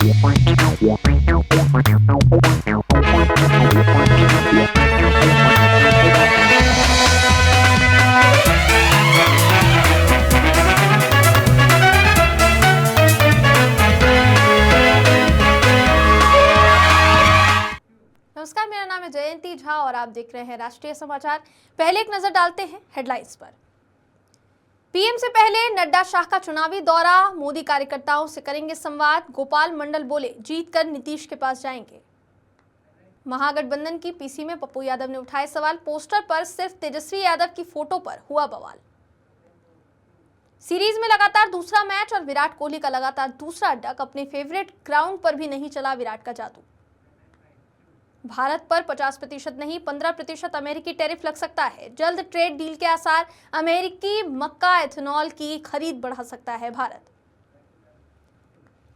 नमस्कार, मेरा नाम है जयंती झा और आप देख रहे हैं राष्ट्रीय समाचार। पहले एक नजर डालते हैं हेडलाइंस पर। पीएम से पहले नड्डा शाह का चुनावी दौरा, मोदी कार्यकर्ताओं से करेंगे संवाद। गोपाल मंडल बोले जीतकर नीतीश के पास जाएंगे। महागठबंधन की पीसी में पप्पू यादव ने उठाए सवाल, पोस्टर पर सिर्फ तेजस्वी यादव की फोटो पर हुआ बवाल। सीरीज में लगातार दूसरा मैच और विराट कोहली का लगातार दूसरा डक, अपने फेवरेट ग्राउंड पर भी नहीं चला विराट का जादू। भारत पर 50% नहीं 15% अमेरिकी टैरिफ लग सकता है, जल्द ट्रेड डील के आसार। अमेरिकी मक्का एथेनॉल की खरीद बढ़ा सकता है भारत।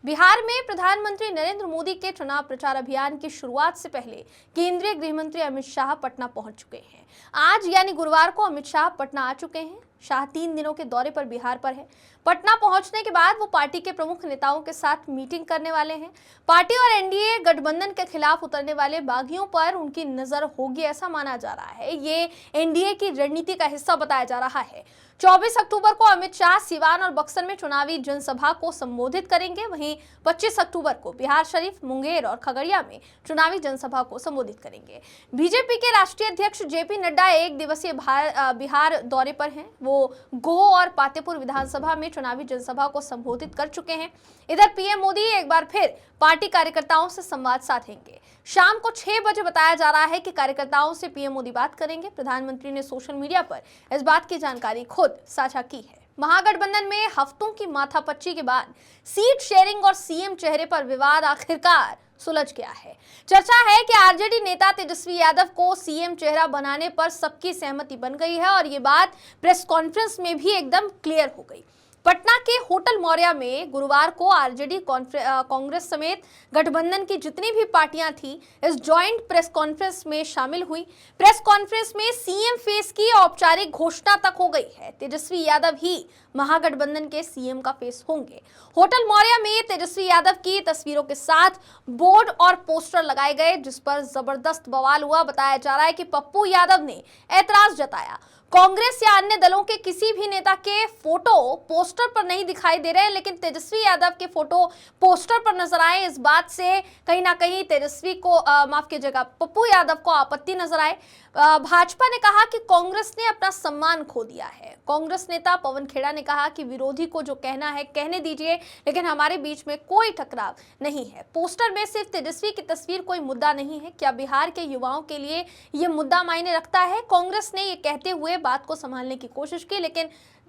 बिहार में प्रधानमंत्री नरेंद्र मोदी के चुनाव प्रचार अभियान की शुरुआत से पहले केंद्रीय गृह मंत्री अमित शाह पटना पहुंच चुके हैं। आज यानी गुरुवार को अमित शाह पटना आ चुके हैं। शाह 3 दिनों के दौरे पर बिहार पर है। पटना पहुंचने के बाद वो पार्टी के प्रमुख नेताओं के साथ मीटिंग करने वाले हैं। पार्टी और एनडीए गठबंधन के खिलाफ उतरने वाले बागियों पर उनकी नजर होगी, ऐसा माना जा रहा है। ये एनडीए की रणनीति का हिस्सा बताया जा रहा है। 24 अक्टूबर को अमित शाह सिवान और बक्सर में चुनावी जनसभा को संबोधित करेंगे। वहीं 25 अक्टूबर को बिहार शरीफ, मुंगेर और खगड़िया में चुनावी जनसभा को संबोधित करेंगे। बीजेपी के राष्ट्रीय अध्यक्ष जेपी नड्डा 1 दिवसीय बिहार दौरे पर हैं। वो गोह और पातेपुर विधानसभा में चुनावी जनसभा को संबोधित कर चुके हैं। इधर पीएम मोदी एक बार फिर पार्टी कार्यकर्ताओं से संवाद साधेंगे। शाम को 6 बजे बताया जा रहा है कि कार्यकर्ताओं से पीएम मोदी बात करेंगे। प्रधानमंत्री ने सोशल मीडिया पर इस बात की जानकारी खुद साझा की है। महागठबंधन में हफ्तों की माथापच्ची के बाद सीट शेयरिंग और सीएम चेहरे पर विवाद आखिरकार सुलझ गया है। चर्चा है कि आरजेडी नेता तेजस्वी यादव को सीएम चेहरा बनाने पर सबकी सहमति बन गई है और ये बात प्रेस कॉन्फ्रेंस में भी एकदम क्लियर हो गई। पटना के होटल मौर्या में गुरुवार को आरजेडी, कांग्रेस समेत गठबंधन की जितनी भी पार्टियां थी इस जॉइंट प्रेस कॉन्फ्रेंस में शामिल हुई। प्रेस कॉन्फ्रेंस में सीएम फेस की औपचारिक घोषणा तक हो गई है। तेजस्वी यादव ही महागठबंधन के सीएम का फेस होंगे। होटल मौर्या में तेजस्वी यादव की तस्वीरों के साथ बोर्ड और पोस्टर लगाए गए, जिस पर जबरदस्त बवाल हुआ। बताया जा रहा है कि पप्पू यादव ने ऐतराज जताया, कांग्रेस या अन्य दलों के किसी भी नेता के फोटो पोस्टर पर नहीं दिखाई दे रहे हैं, लेकिन तेजस्वी यादव के फोटो पोस्टर पर नजर आए। इस बात से कहीं ना कहीं तेजस्वी को माफ कीजिएगा, पप्पू यादव को आपत्ति नजर आए। भाजपा ने कहा कि कांग्रेस ने अपना सम्मान खो दिया है। कांग्रेस नेता पवन खेड़ा ने कहा कि विरोधी को जो कहना है कहने दीजिए, लेकिन हमारे बीच में कोई टकराव नहीं है। पोस्टर में सिर्फ तेजस्वी की तस्वीर कोई मुद्दा नहीं है। क्या बिहार के युवाओं के लिए यह मुद्दा मायने रखता है? कांग्रेस ने ये कहते हुए बात को संभालने की कोशिश की, लेकिन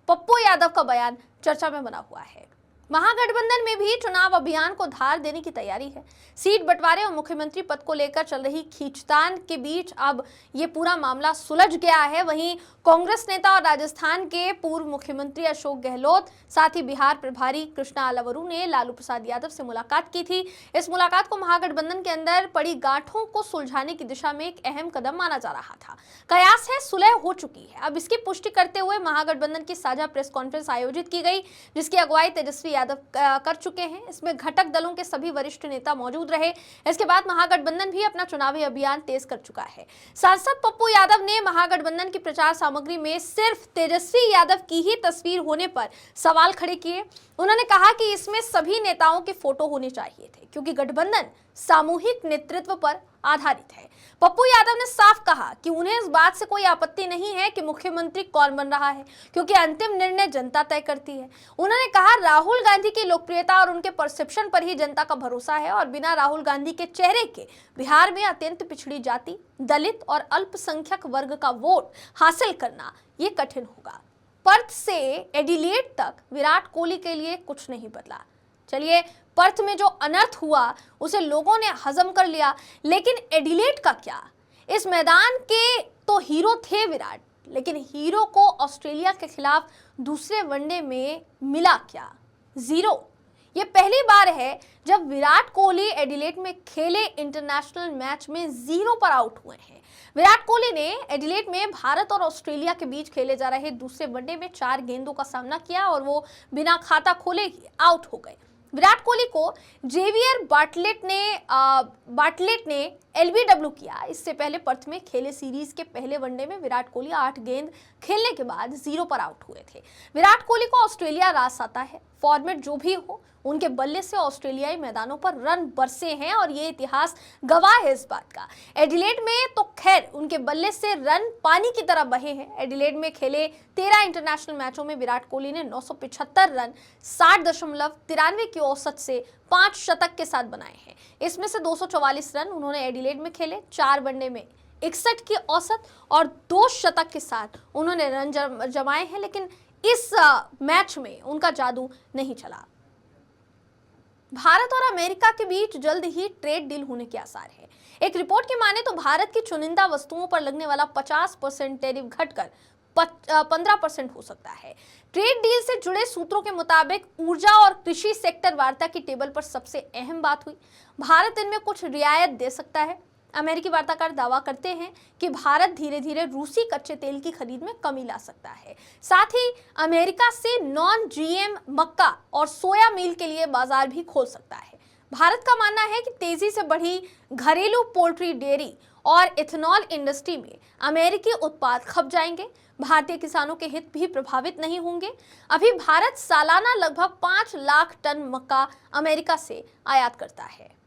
पप्पू यादव का बयान चर्चा में बना हुआ है। महागठबंधन में भी चुनाव अभियान को धार देने की तैयारी है। सीट बंटवारे और मुख्यमंत्री पद को लेकर चल रही खींचतान के बीच अब ये पूरा मामला सुलझ गया है। वहीं कांग्रेस नेता और राजस्थान के पूर्व मुख्यमंत्री अशोक गहलोत, साथ ही बिहार प्रभारी कृष्णा अलवरू ने लालू प्रसाद यादव से मुलाकात की थी। इस मुलाकात को महागठबंधन के अंदर पड़ी गांठों को सुलझाने की दिशा में एक अहम कदम माना जा रहा था। कयास है सुलह हो चुकी है। अब इसकी पुष्टि करते हुए महागठबंधन की साझा प्रेस कॉन्फ्रेंस आयोजित की गई, जिसकी अगुवाई तेजस्वी यादव कर चुके हैं। इसमें घटक दलों के सभी वरिष्ठ नेता मौजूद रहे। इसके बाद महागठबंधन भी अपना चुनावी अभियान तेज कर चुका है। सांसद पप्पू यादव ने महागठबंधन की प्रचार सामग्री में सिर्फ तेजस्वी यादव की ही तस्वीर होने पर सवाल खड़े किए। उन्होंने कहा कि इसमें सभी नेताओं के फोटो होने चाहिए थे, क्योंकि गठबंधन सामूहिक नेतृत्व पर आधारित है। पप्पू यादव ने साफ कहा कि उन्हें इस बात से कोई आपत्ति नहीं है कि मुख्यमंत्री कौन बन रहा है, क्योंकि अंतिम निर्णय जनता तय करती है। उन्होंने कहा राहुल गांधी की लोकप्रियता और उनके परसेप्शन पर ही जनता का भरोसा है और बिना राहुल गांधी के चेहरे के बिहार में अत्यंत पिछड़ी जाति, दलित और अल्पसंख्यक वर्ग का वोट हासिल करना ये कठिन होगा। पर्थ से एडिलेड तक विराट कोहली के लिए कुछ नहीं बदला। चलिए, पर्थ में जो अनर्थ हुआ उसे लोगों ने हजम कर लिया, लेकिन एडिलेड का क्या? इस मैदान के तो हीरो थे विराट, लेकिन हीरो को ऑस्ट्रेलिया के खिलाफ दूसरे वनडे में मिला क्या? 0। ये पहली बार है जब विराट कोहली एडिलेड में खेले इंटरनेशनल मैच में 0 पर आउट हुए हैं। विराट कोहली ने एडिलेड में भारत और ऑस्ट्रेलिया के बीच खेले जा रहे दूसरे वनडे में 4 गेंदों का सामना किया और वो बिना खाता खोले ही आउट हो गए। विराट कोहली को जेवियर बाटलेट ने एलबीडब्ल्यू किया। इससे पहले पर्थ में खेले सीरीज के पहले वनडे में विराट कोहली 8 गेंद खेलने के बाद 0 पर आउट हुए थे। विराट कोहली को ऑस्ट्रेलिया रास आता है। फॉर्मेट जो भी हो, उनके बल्ले से ऑस्ट्रेलियाई मैदानों पर रन बरसे हैं और ये इतिहास गवाह है इस बात का। एडिलेड में तो खैर उनके बल्ले से रन पानी की तरह बहे हैं। एडिलेड में खेले 13 इंटरनेशनल मैचों में विराट कोहली ने 975 रन 60.93 की औसत से 5 शतक के साथ बनाए हैं। इसमें से 244 रन उन्होंने एडिलेड में खेले। 4 वनडे में 61 की औसत और 2 शतक के साथ उन्होंने रन जमाए हैं, लेकिन इस मैच में उनका जादू नहीं चला। भारत और अमेरिका के बीच जल्द ही ट्रेड डील होने के आसार है। एक रिपोर्ट की माने तो भारत की चुनिंदा वस्तुओं पर लगने वाला 50% टैरिफ घटकर 15% हो सकता है। ट्रेड डील से जुड़े सूत्रों के मुताबिक ऊर्जा और कृषि सेक्टर वार्ता की टेबल पर सबसे अहम बात हुई। भारत इनमें कुछ रियायत दे सकता है। अमेरिकी वार्ताकार दावा करते हैं कि भारत धीरे धीरे रूसी कच्चे तेल की खरीद में कमी ला सकता है। साथ ही अमेरिका से नॉन जीएम मक्का और सोया मील के लिए बाजार भी खोल सकता है। भारत का मानना है कि तेजी से बढ़ी घरेलू पोल्ट्री डेयरी और इथेनॉल इंडस्ट्री में अमेरिकी उत्पाद खप जाएंगे। भारतीय किसानों के हित भी प्रभावित नहीं होंगे। अभी भारत सालाना लगभग 5 लाख टन मक्का अमेरिका से आयात करता है।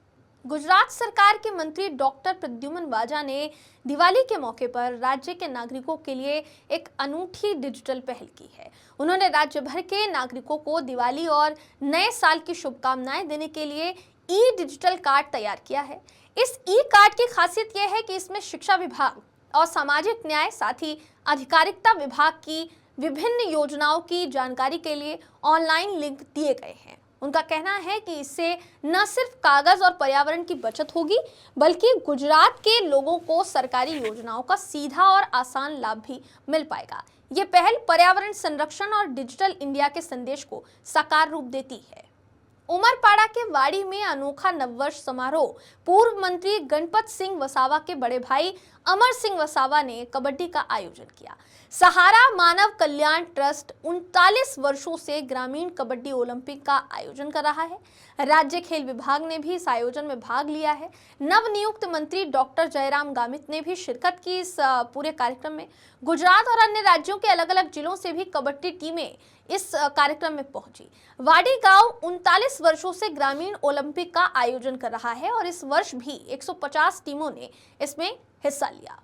गुजरात सरकार के मंत्री डॉक्टर प्रद्युमन वाजा ने दिवाली के मौके पर राज्य के नागरिकों के लिए एक अनूठी डिजिटल पहल की है। उन्होंने राज्य भर के नागरिकों को दिवाली और नए साल की शुभकामनाएं देने के लिए ई डिजिटल कार्ड तैयार किया है। इस ई कार्ड की खासियत यह है कि इसमें शिक्षा विभाग और सामाजिक न्याय साथ ही अधिकारिता विभाग की विभिन्न योजनाओं की जानकारी के लिए ऑनलाइन लिंक दिए गए हैं। उनका कहना है कि इससे न सिर्फ कागज और पर्यावरण की बचत होगी, बल्कि गुजरात के लोगों को सरकारी योजनाओं का सीधा और आसान लाभ भी मिल पाएगा। ये पहल पर्यावरण संरक्षण और डिजिटल इंडिया के संदेश को साकार रूप देती है। उमरपाड़ा के वाड़ी में अनोखा नववर्ष समारोह पूर्व मंत्री गणपत सिंह वसावा के बड़े भाई अमर सिंह वसावा ने कबड्डी का आयोजन किया। सहारा मानव कल्याण ट्रस्ट 39 वर्षों से ग्रामीण कबड्डी ओलंपिक का आयोजन कर रहा है। राज्य खेल विभाग ने भी इस आयोजन में भाग लिया है। नवनियुक्त मंत्री डॉक्टर जयराम गामित ने भी शिरकत की इस पूरे कार्यक्रम में। गुजरात और अन्य राज्यों के अलग अलग जिलों से भी कबड्डी टीमें इस कार्यक्रम में पहुंची। वाडी गांव 39 वर्षों से ग्रामीण ओलंपिक का आयोजन कर रहा है और इस वर्ष भी 150 टीमों ने इसमें हिस्सा लिया।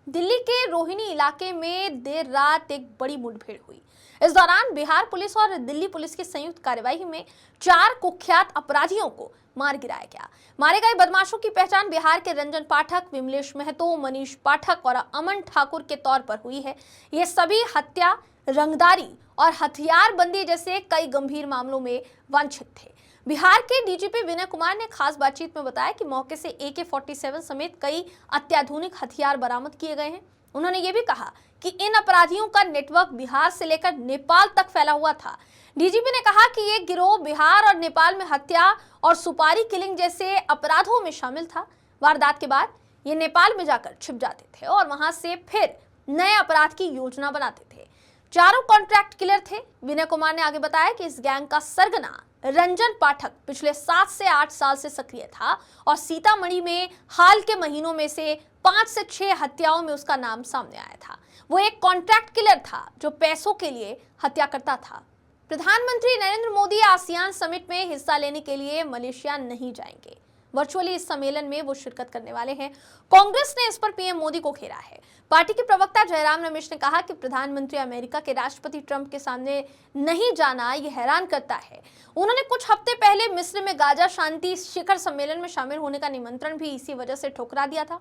दिल्ली के रोहिणी इलाके में देर रात एक बड़ी मुठभेड़ हुई। इस दौरान बिहार पुलिस और दिल्ली पुलिस की संयुक्त कार्यवाही में 4 कुख्यात अपराधियों को मार गिराया गया। मारे गए बदमाशों की पहचान बिहार के रंजन पाठक, विमलेश महतो, मनीष पाठक और अमन ठाकुर के तौर पर हुई है। ये सभी हत्या, रंगदारी और हथियारबंदी जैसे कई गंभीर मामलों में वांछित थे। बिहार के डीजीपी विनय कुमार ने खास बातचीत में बताया कि मौके से AK-47 समेत कई अत्याधुनिक हथियार बरामद किए गए हैं। उन्होंने ये भी कहा कि इन अपराधियों का नेटवर्क बिहार से लेकर नेपाल तक फैला हुआ था। डीजीपी ने कहा कि ये गिरोह बिहार और नेपाल में हत्या और सुपारी किलिंग जैसे अपराधों में शामिल था। वारदात के बाद ये नेपाल में जाकर छिप जाते थे और वहां से फिर नए अपराध की योजना बनाते थे। चारों कॉन्ट्रैक्ट किलर थे। विनय कुमार ने आगे बताया कि इस गैंग का सरगना रंजन पाठक पिछले 7 से 8 साल से सक्रिय था और सीतामढ़ी में हाल के महीनों में से 5 से 6 हत्याओं में उसका नाम सामने आया था। वो एक कॉन्ट्रैक्ट किलर था जो पैसों के लिए हत्या करता था। प्रधानमंत्री नरेंद्र मोदी आसियान समिट में हिस्सा लेने के लिए मलेशिया नहीं जाएंगे। वर्चुअली इस सम्मेलन में वो शिरकत करने वाले हैं। कांग्रेस ने इस पर पीएम मोदी को घेरा है। पार्टी के प्रवक्ता जयराम रमेश ने कहा कि प्रधानमंत्री अमेरिका के राष्ट्रपति ट्रंप के सामने नहीं जाना ये हैरान करता है। उन्होंने कुछ हफ्ते पहले मिस्र में गाजा शांति शिखर सम्मेलन में शामिल होने का निमंत्रण भी इसी वजह से ठुकरा दिया था।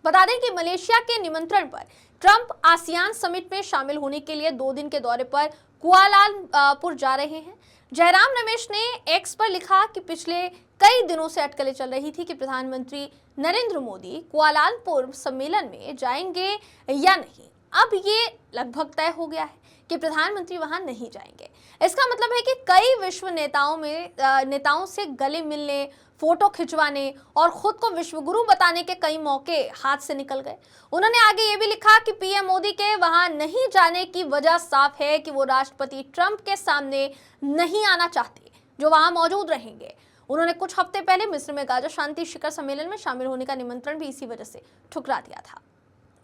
बता दें कि मलेशिया के निमंत्रण पर ट्रंप आसियान समिट में शामिल होने के लिए 2 दिन के दौरे पर कुआलालंपुर जा रहे हैं। जयराम रमेश ने एक्स पर लिखा कि पिछले कई दिनों से अटकलें चल रही थी कि प्रधानमंत्री नरेंद्र मोदी कुआलालंपुर सम्मेलन में जाएंगे या नहीं। अब ये लगभग तय हो गया है कि प्रधानमंत्री वहां नहीं जाएंगे। इसका मतलब है कि कई विश्व नेताओं से गले मिलने, फोटो खिंचवाने और खुद को विश्वगुरु बताने के कई मौके हाथ से निकल गए। उन्होंने आगे ये भी लिखा कि पीएम मोदी के वहां नहीं जाने की वजह साफ है कि वो राष्ट्रपति ट्रंप के सामने नहीं आना चाहते। जो वहां मौजूद रहेंगे। उन्होंने कुछ हफ्ते पहले मिस्र में गाजा शांति शिखर सम्मेलन में शामिल होने का निमंत्रण भी इसी वजह से ठुकरा दिया था।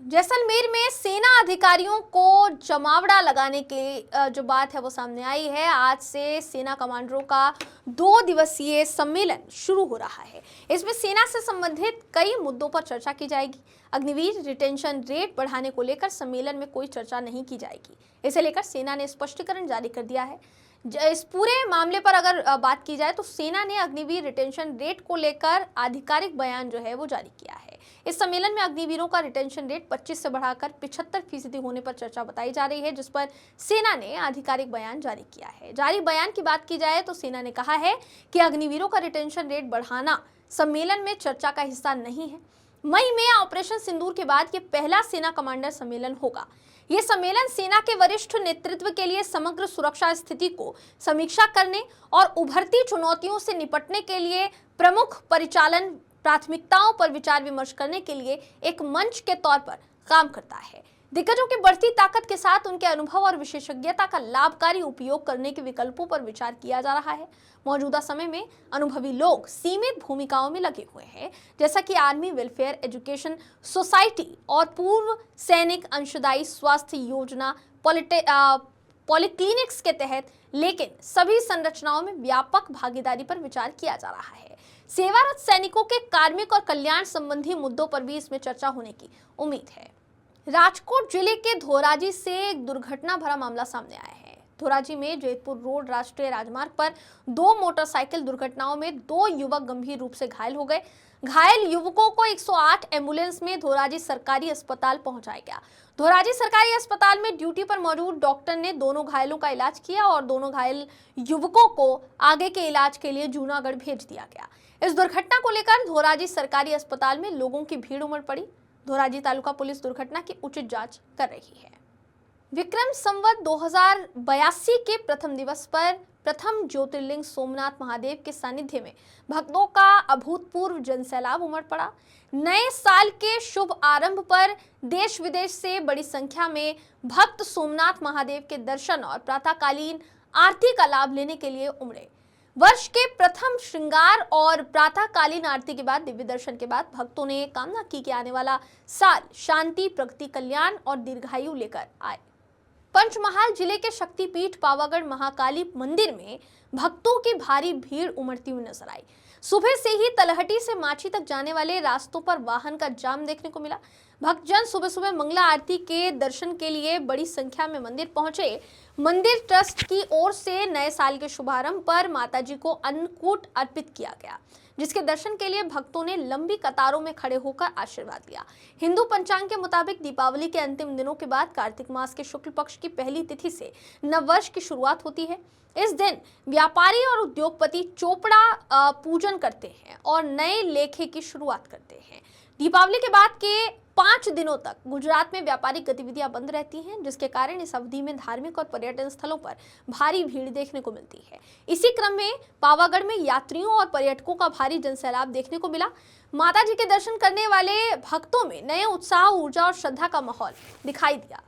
जैसलमेर में सेना अधिकारियों को जमावड़ा लगाने के जो बात है वो सामने आई है। आज से सेना कमांडरों का 2 दिवसीय सम्मेलन शुरू हो रहा है। इसमें सेना से संबंधित कई मुद्दों पर चर्चा की जाएगी। अग्निवीर रिटेंशन रेट बढ़ाने को लेकर सम्मेलन में कोई चर्चा नहीं की जाएगी। इसे लेकर सेना ने स्पष्टीकरण जारी कर दिया है। इस पूरे मामले पर अगर बात की जाए तो सेना ने अग्निवीर रिटेंशन रेट को लेकर आधिकारिक बयान जो है वो जारी किया है। इस सम्मेलन में अग्निवीरों का रिटेंशन रेट 25 से बढ़ाकर 75% होने पर चर्चा बताई जा रही है, जिस पर सेना ने आधिकारिक बयान जारी किया है। जारी बयान की बात की जाए तो सेना ने कहा है कि अग्निवीरों का रिटेंशन रेट बढ़ाना सम्मेलन में चर्चा का हिस्सा नहीं है। मई में ऑपरेशन सिंदूर के बाद ये पहला सेना कमांडर सम्मेलन होगा। ये सम्मेलन सेना के वरिष्ठ नेतृत्व के लिए समग्र सुरक्षा स्थिति को समीक्षा करने और उभरती चुनौतियों से निपटने के लिए प्रमुख परिचालन प्राथमिकताओं पर विचार विमर्श करने के लिए एक मंच के तौर पर काम करता है। दिग्गजों की बढ़ती ताकत के साथ उनके अनुभव और विशेषज्ञता का लाभकारी उपयोग करने के विकल्पों पर विचार किया जा रहा है। मौजूदा समय में अनुभवी लोग सीमित भूमिकाओं में लगे हुए हैं, जैसा कि आर्मी वेलफेयर एजुकेशन सोसाइटी और पूर्व सैनिक अंशदायी स्वास्थ्य योजना पॉलिक्लिनिक्स के तहत, लेकिन सभी संरचनाओं में व्यापक भागीदारी पर विचार किया जा रहा है। सेवारत सैनिकों के कार्मिक और कल्याण संबंधी मुद्दों पर भी इसमें चर्चा होने की उम्मीद है। राजकोट जिले के धोराजी से एक दुर्घटना भरा मामला सामने आया है। धोराजी में जैतपुर रोड राष्ट्रीय राजमार्ग पर 2 मोटरसाइकिल दुर्घटनाओं में 2 युवक गंभीर रूप से घायल हो गए। घायल युवकों को 108 एम्बुलेंस में धोराजी सरकारी अस्पताल पहुंचाया गया। धोराजी सरकारी अस्पताल में ड्यूटी पर मौजूद डॉक्टर ने दोनों घायलों का इलाज किया और दोनों घायल युवकों को आगे के इलाज के लिए जूनागढ़ भेज दिया गया। इस दुर्घटना को लेकर धोराजी सरकारी अस्पताल में लोगों की भीड़ उमड़ पड़ी। धोराजी तालुका पुलिस दुर्घटना की उचित जांच कर रही है। विक्रम संवत 2082 के प्रथम दिवस पर प्रथम ज्योतिर्लिंग सोमनाथ महादेव के सानिध्य में भक्तों का अभूतपूर्व जनसैलाब उमड़ पड़ा। नए साल के शुभ आरंभ पर देश विदेश से बड़ी संख्या में भक्त सोमनाथ महादेव के दर्शन और प्रातःकालीन आरती का लाभ लेने के लिए उमड़े। वर्ष के प्रथम श्रृंगार और प्रातःकालीन आरती के बाद दिव्य दर्शन के बाद भक्तों ने कामना की कि आने वाला साल शांति, प्रगति, कल्याण और दीर्घायु लेकर आए। पंचमहाल जिले के शक्तिपीठ पावागढ़ महाकाली मंदिर में भक्तों की भारी भीड़ उमड़ती हुई नजर आई। सुबह से ही तलहटी से माछी तक जाने वाले रास्तों पर वाहन का जाम देखने को मिला। भक्तजन सुबह सुबह मंगला आरती के दर्शन के लिए बड़ी संख्या में मंदिर पहुंचे। मंदिर ट्रस्ट की ओर से नए साल के शुभारंभ पर माताजी को अन्नकूट अर्पित किया गया, जिसके दर्शन के लिए भक्तों ने लंबी कतारों में खड़े होकर आशीर्वाद लिया। हिंदू पंचांग के मुताबिक दीपावली के अंतिम दिनों के बाद कार्तिक मास के शुक्ल पक्ष की पहली तिथि से नववर्ष की शुरुआत होती है। इस दिन व्यापारी और उद्योगपति चोपड़ा पूजन करते हैं और नए लेखे की शुरुआत करते हैं। दीपावली के बाद के 5 दिनों तक गुजरात में व्यापारिक गतिविधियां बंद रहती हैं, जिसके कारण इस अवधि में धार्मिक और पर्यटन स्थलों पर भारी भीड़ देखने को मिलती है। इसी क्रम में पावागढ़ में यात्रियों और पर्यटकों का भारी जनसैलाब देखने को मिला। माता जी के दर्शन करने वाले भक्तों में नए उत्साह, ऊर्जा और श्रद्धा का माहौल दिखाई दिया।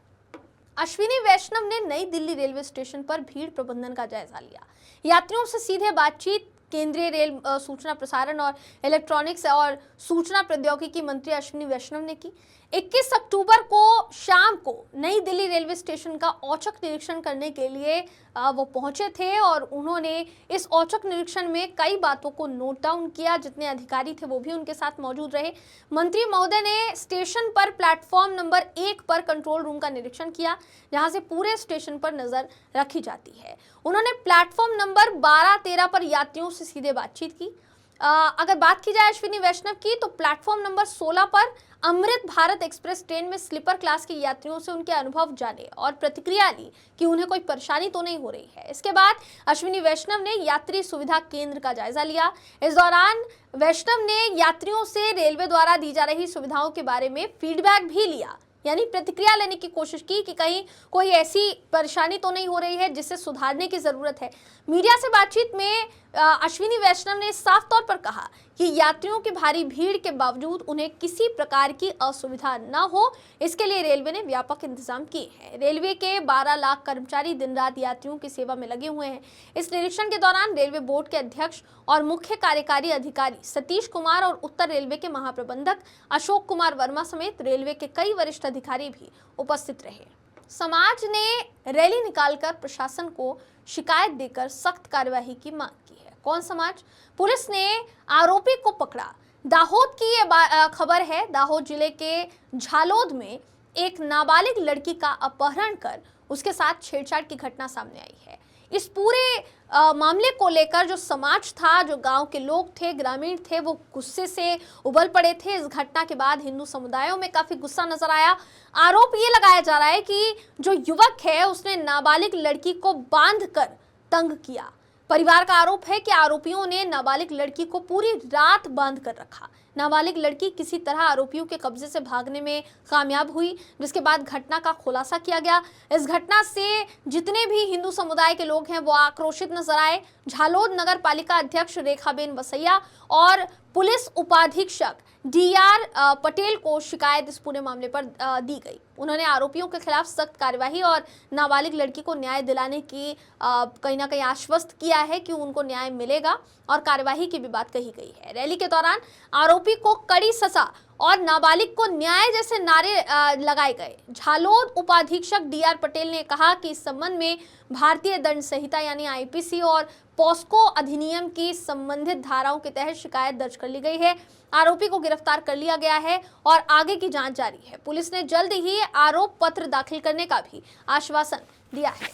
अश्विनी वैष्णव ने नई दिल्ली रेलवे स्टेशन पर भीड़ प्रबंधन का जायजा लिया। यात्रियों से सीधे बातचीत केंद्रीय रेल सूचना प्रसारण और इलेक्ट्रॉनिक्स और सूचना प्रौद्योगिकी मंत्री अश्विनी वैष्णव ने की। 21 अक्टूबर को शाम को नई दिल्ली रेलवे स्टेशन का औचक निरीक्षण करने के लिए वो पहुंचे थे और उन्होंने इस औचक निरीक्षण में कई बातों को नोट डाउन किया। जितने अधिकारी थे वो भी उनके साथ मौजूद रहे। मंत्री महोदय ने स्टेशन पर प्लेटफॉर्म नंबर 1 पर कंट्रोल रूम का निरीक्षण किया, जहां से पूरे स्टेशन पर नजर रखी जाती है। उन्होंने प्लेटफॉर्म नंबर 12-13 पर यात्रियों से सीधे बातचीत की। अगर बात की जाए अश्विनी वैष्णव की, तो प्लेटफॉर्म नंबर 16 पर अमृत भारत एक्सप्रेस ट्रेन में स्लीपर क्लास के यात्रियों से उनके अनुभव जाने और प्रतिक्रिया ली कि उन्हें कोई परेशानी तो नहीं हो रही है। इसके बाद अश्विनी वैष्णव ने यात्री सुविधा केंद्र का जायजा लिया। इस दौरान वैष्णव ने यात्रियों से रेलवे द्वारा दी जा रही सुविधाओं के बारे में फीडबैक भी लिया, यानी प्रतिक्रिया लेने की कोशिश की कि कहीं कोई ऐसी परेशानी तो नहीं हो रही है जिससे सुधारने की जरूरत है। मीडिया से बातचीत में अश्विनी वैष्णव ने साफ तौर पर कहा कि यात्रियों की भारी भीड़ के बावजूद उन्हें किसी प्रकार की असुविधा न हो, इसके लिए रेलवे ने व्यापक इंतजाम किए हैं। रेलवे के 12 लाख कर्मचारी दिन रात यात्रियों की सेवा में लगे हुए हैं। इस निरीक्षण के दौरान रेलवे बोर्ड के अध्यक्ष और मुख्य कार्यकारी अधिकारी सतीश कुमार और उत्तर रेलवे के महाप्रबंधक अशोक कुमार वर्मा समेत रेलवे के कई वरिष्ठ अधिकारी भी उपस्थित रहे। समाज ने रैली निकालकर प्रशासन को शिकायत देकर सख्त कार्यवाही की मांग की है। कौन समाज? पुलिस ने आरोपी को पकड़ा। दाहोद की ये खबर है। दाहोद जिले के झालोद में एक नाबालिग लड़की का अपहरण कर उसके साथ छेड़छाड़ की घटना सामने आई है। इस पूरे मामले को लेकर जो समाज था, जो गांव के लोग थे, ग्रामीण थे, वो गुस्से से उबल पड़े थे। इस घटना के बाद हिंदू समुदायों में काफी गुस्सा नजर आया। आरोप ये लगाया जा रहा है कि जो युवक है उसने नाबालिग लड़की को बांधकर तंग किया। परिवार का आरोप है कि आरोपियों ने नाबालिग लड़की को पूरी रात बांध कर रखा। नाबालिग लड़की किसी तरह आरोपियों के कब्जे से भागने में कामयाब हुई, जिसके बाद घटना का खुलासा किया गया। इस घटना से जितने भी हिंदू समुदाय के लोग हैं वो आक्रोशित नजर आए। झालोद नगर पालिका अध्यक्ष रेखाबेन वसैया और पुलिस उपाधीक्षक डीआर पटेल को शिकायत इस पूरे मामले पर दी गई। उन्होंने आरोपियों के खिलाफ सख्त कार्यवाही और नाबालिग लड़की को न्याय दिलाने की कहीं ना कहीं आश्वस्त किया है कि उनको न्याय मिलेगा और कार्यवाही की भी बात कही गई है। रैली के दौरान आरोपी को कड़ी सजा और नाबालिग को न्याय जैसे नारे लगाए गए। झालोद उपाधीक्षक डीआर पटेल ने कहा कि इस संबंध में भारतीय दंड संहिता यानी आईपीसी और पॉस्को अधिनियम की संबंधित धाराओं के तहत शिकायत दर्ज कर ली गई है। आरोपी को गिरफ्तार कर लिया गया है और आगे की जांच जारी है। पुलिस ने जल्द ही आरोप पत्र दाखिल करने का भी आश्वासन दिया है।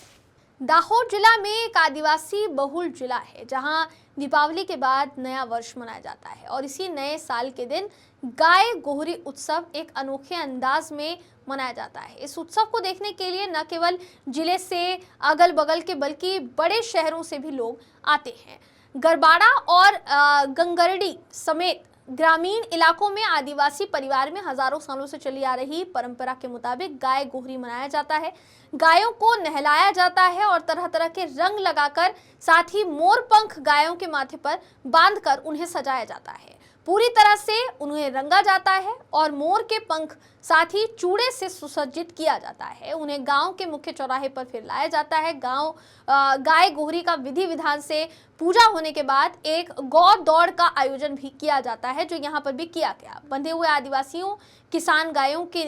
दाहोद जिला में एक आदिवासी बहुल जिला है जहां दीपावली के बाद नया वर्ष मनाया जाता है और इसी नए साल के दिन गाय गोहरी उत्सव एक अनोखे अंदाज में मनाया जाता है। इस उत्सव को देखने के लिए न केवल जिले से अगल बगल के बल्कि बड़े शहरों से भी लोग आते हैं। गरबाड़ा और गंगरडी समेत ग्रामीण इलाकों में आदिवासी परिवार में हजारों सालों से चली आ रही परंपरा के मुताबिक गाय गोहरी मनाया जाता है। गायों को नहलाया जाता है और तरह तरह के रंग लगाकर, साथ ही मोर पंख गायों के माथे पर बांधकर उन्हें सजाया जाता है। पूरी तरह से उन्हें रंगा जाता है और मोर के पंख साथ ही चूड़े से सुसज्जित किया जाता है। उन्हें गांव के मुख्य चौराहे पर फिर लाया जाता है। गाय गोहरी का विधि विधान से पूजा होने के बाद एक गौ दौड़ का आयोजन भी किया जाता है, जो यहाँ पर भी किया गया। बंधे हुए आदिवासियों किसान गायों के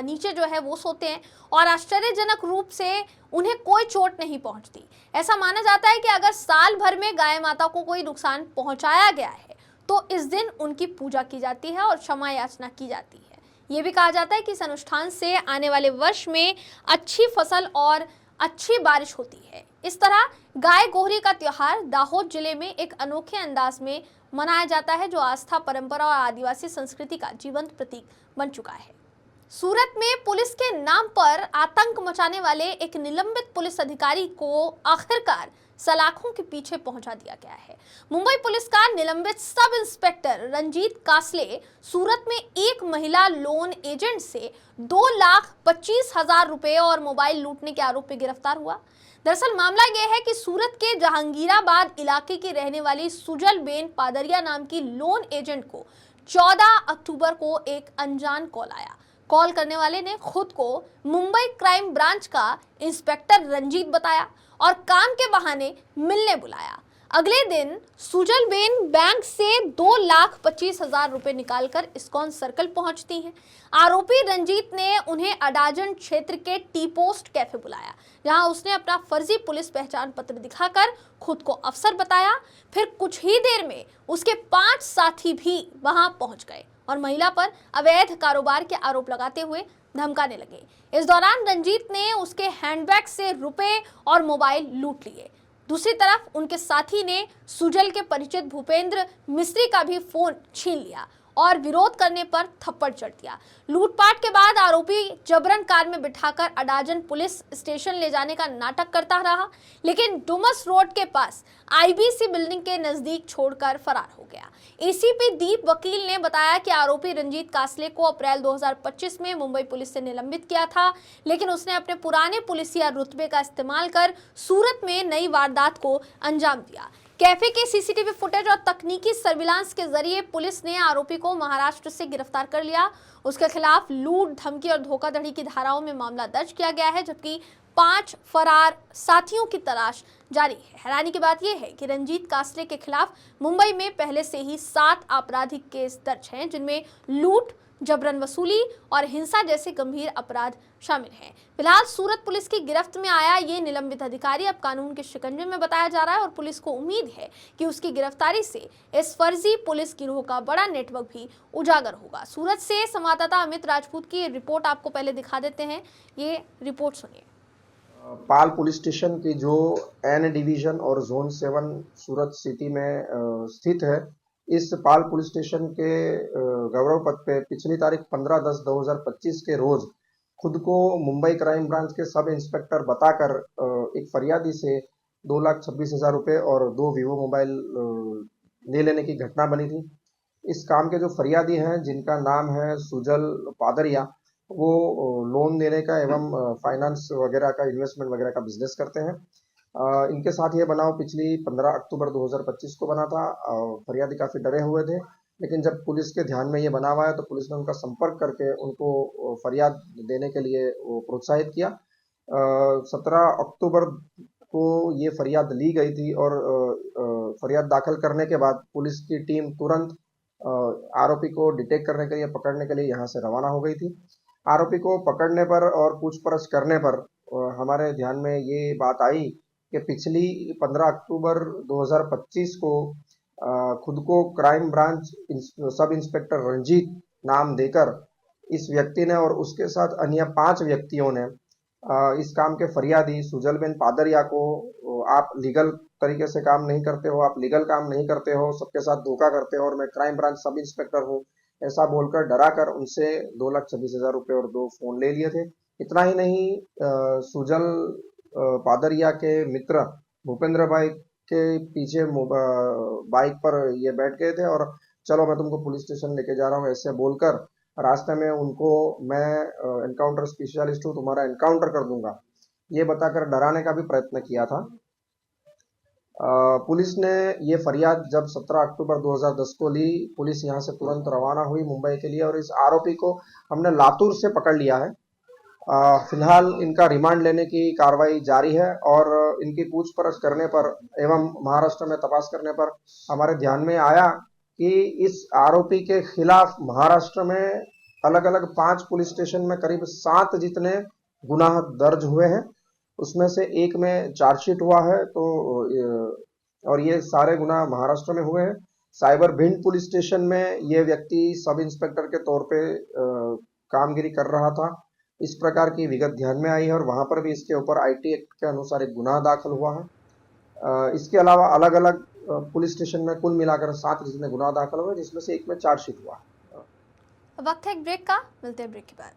नीचे जो है वो सोते हैं और आश्चर्यजनक रूप से उन्हें कोई चोट नहीं पहुंचती। ऐसा माना जाता है कि अगर साल भर में गाय माता को कोई नुकसान पहुंचाया गया है तो इस दिन उनकी पूजा की जाती है और क्षमा याचना की जाती है। ये भी कहा जाता है कि इस अनुष्ठान से आने वाले वर्ष में अच्छी फसल और अच्छी बारिश होती है। इस तरह गाय गोहरी का त्योहार दाहोद जिले में एक अनोखे अंदाज में मनाया जाता है, जो आस्था, परंपरा और आदिवासी संस्कृति का जीवंत प्रतीक बन चुका है। सूरत में पुलिस के नाम पर आतंक मचाने वाले एक निलंबित पुलिस अधिकारी को आखिरकार सलाखों के पीछे पहुंचा दिया गया है। मुंबई पुलिस का निलंबित सब इंस्पेक्टर रंजीत कासले सूरत में एक महिला लोन एजेंट से 2,25,000 रुपए और मोबाइल लूटने के आरोप में गिरफ्तार हुआ। दरअसल मामला यह है कि सूरत के जहांगीराबाद इलाके की रहने वाली सुजल बेन पादरिया नाम की लोन एजेंट को 14 अक्टूबर को एक अनजान कॉल आया। कॉल करने वाले ने खुद को मुंबई क्राइम ब्रांच का इंस्पेक्टर रंजीत बताया और काम के बहाने मिलने बुलाया। अगले दिन सुजलबेन बैंक से 2,25,000 रुपए निकालकर इस्कॉन सर्कल पहुंचती हैं। आरोपी रंजीत ने उन्हें अडाजन क्षेत्र के टी पोस्ट कैफे बुलाया, जहां उसने अपना फर्जी पुलिस पहचान पत्र दिखाकर खुद को अफसर बताया। फिर कुछ ही देर में उसके 5 साथी भी वहां पहुंच गए और महिला पर अवैध कारोबार के आरोप लगाते हुए धमकाने लगे। इस दौरान रंजीत ने उसके हैंडबैग से रुपए और मोबाइल लूट लिए। दूसरी तरफ उनके साथी ने सुजल के परिचित भूपेंद्र मिस्त्री का भी फोन छीन लिया और विरोध करने पर थप्पड़ जड़ दिया। लूटपाट के बाद आरोपी जबरन कार में बिठाकर अडाजन पुलिस स्टेशन ले जाने का नाटक करता रहा, लेकिन डुमस रोड के पास आईबीसी बिल्डिंग के नजदीक छोड़कर फरार हो गया। एसीपी दीप वकील ने बताया कि आरोपी रंजीत कासले को अप्रैल 2025 में मुंबई पुलिस से निलंबित किया था, लेकिन उसने अपने पुराने पुलिसिया रुतबे का इस्तेमाल कर सूरत में नई वारदात को अंजाम दिया। कैफे के सीसीटीवी फुटेज और तकनीकी सर्विलांस के जरिए पुलिस ने आरोपी को महाराष्ट्र से गिरफ्तार कर लिया। उसके खिलाफ लूट, धमकी और धोखाधड़ी की धाराओं में मामला दर्ज किया गया है, जबकि 5 फरार साथियों की तलाश जारी है। हैरानी की बात यह है कि रंजीत कासले के खिलाफ मुंबई में पहले से ही 7 आपराधिक केस दर्ज हैं, जिनमें लूट, जबरन वसूली और हिंसा जैसे गंभीर अपराध शामिल हैं। फिलहाल सूरत पुलिस की गिरफ्त में आया ये निलंबित अधिकारी अब कानून के शिकंजे में बताया जा रहा है और पुलिस को उम्मीद है कि उसकी गिरफ्तारी से इस फर्जी पुलिस गिरोह का बड़ा नेटवर्क भी उजागर होगा। सूरत से संवाददाता अमित राजपूत की रिपोर्ट आपको पहले दिखा देते हैं, ये रिपोर्ट सुनिए। पाल पुलिस स्टेशन की जो एन डिवीजन और जोन 7 सूरत सिटी में स्थित है, इस पाल पुलिस स्टेशन के गौरव पथ पे पिछली तारीख 15/10/2025 के रोज खुद को मुंबई क्राइम ब्रांच के सब इंस्पेक्टर बताकर एक फरियादी से 2,26,000 रुपये और 2 वीवो मोबाइल ले लेने की घटना बनी थी। इस काम के जो फरियादी हैं, जिनका नाम है सुजल पादरिया, वो लोन देने का एवं फाइनेंस वगैरह का, इन्वेस्टमेंट वगैरह का बिजनेस करते हैं। इनके साथ ये बनाव पिछली 15 अक्टूबर 2025 को बना था। फरियादी काफ़ी डरे हुए थे, लेकिन जब पुलिस के ध्यान में ये बनाव आया तो पुलिस ने उनका संपर्क करके उनको फरियाद देने के लिए प्रोत्साहित किया। 17 अक्टूबर को ये फरियाद ली गई थी और फरियाद दाखिल करने के बाद पुलिस की टीम तुरंत आरोपी को डिटेक्ट करने के लिए, पकड़ने के लिए यहाँ से रवाना हो गई थी। आरोपी को पकड़ने पर और पूछपरछ करने पर हमारे ध्यान में ये बात आई कि पिछली 15 अक्टूबर 2025 को खुद को crime branch sub inspector Ranjit नाम देकर इस व्यक्ति ने और उसके साथ अन्य 5 व्यक्तियों ने इस काम के फरियादी सुजलबेन पादरिया को, आप लीगल तरीके से काम नहीं करते हो, आप लीगल काम नहीं करते हो, सबके साथ धोखा करते हो और मैं क्राइम ब्रांच सब इंस्पेक्टर हूँ, ऐसा बोलकर डराकर उनसे 2,26,000 रुपये और 2 फोन ले लिए थे। इतना ही नहीं, सुजल पादरिया के मित्र भूपेंद्र भाई के पीछे बाइक पर ये बैठ गए थे और चलो मैं तुमको पुलिस स्टेशन लेके जा रहा हूँ, ऐसे बोलकर रास्ते में उनको मैं एनकाउंटर स्पेशलिस्ट हूँ, तुम्हारा एनकाउंटर कर दूंगा, ये बताकर डराने का भी प्रयत्न किया था। पुलिस ने ये फरियाद जब 17 अक्टूबर 2010 को ली, पुलिस यहाँ से तुरंत रवाना हुई मुंबई के लिए और इस आरोपी को हमने लातूर से पकड़ लिया है। फिलहाल इनका रिमांड लेने की कार्रवाई जारी है और इनकी पूछपरछ करने पर एवं महाराष्ट्र में तपास करने पर हमारे ध्यान में आया कि इस आरोपी के खिलाफ महाराष्ट्र में अलग अलग 5 पुलिस स्टेशन में करीब 7 जितने गुनाह दर्ज हुए हैं। उसमें से एक में चार्जशीट हुआ है, तो और ये सारे गुनाह महाराष्ट्र में हुए हैं। साइबर भिंड पुलिस स्टेशन में ये व्यक्ति सब इंस्पेक्टर के तौर पे कामगिरी कर रहा था। इस प्रकार की विगत ध्यान में आई है और वहां पर भी इसके ऊपर आईटी एक्ट के अनुसार एक गुनाह दाखिल हुआ है। इसके अलावा अलग अलग पुलिस स्टेशन में कुल मिलाकर 7 जितने गुनाह दाखिल हुए, जिसमें से एक में चार्जशीट हुआ है। वक्त है एक ब्रेक का, मिलते हैं ब्रेक के बाद।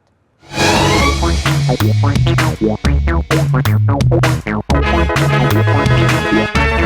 Yeah.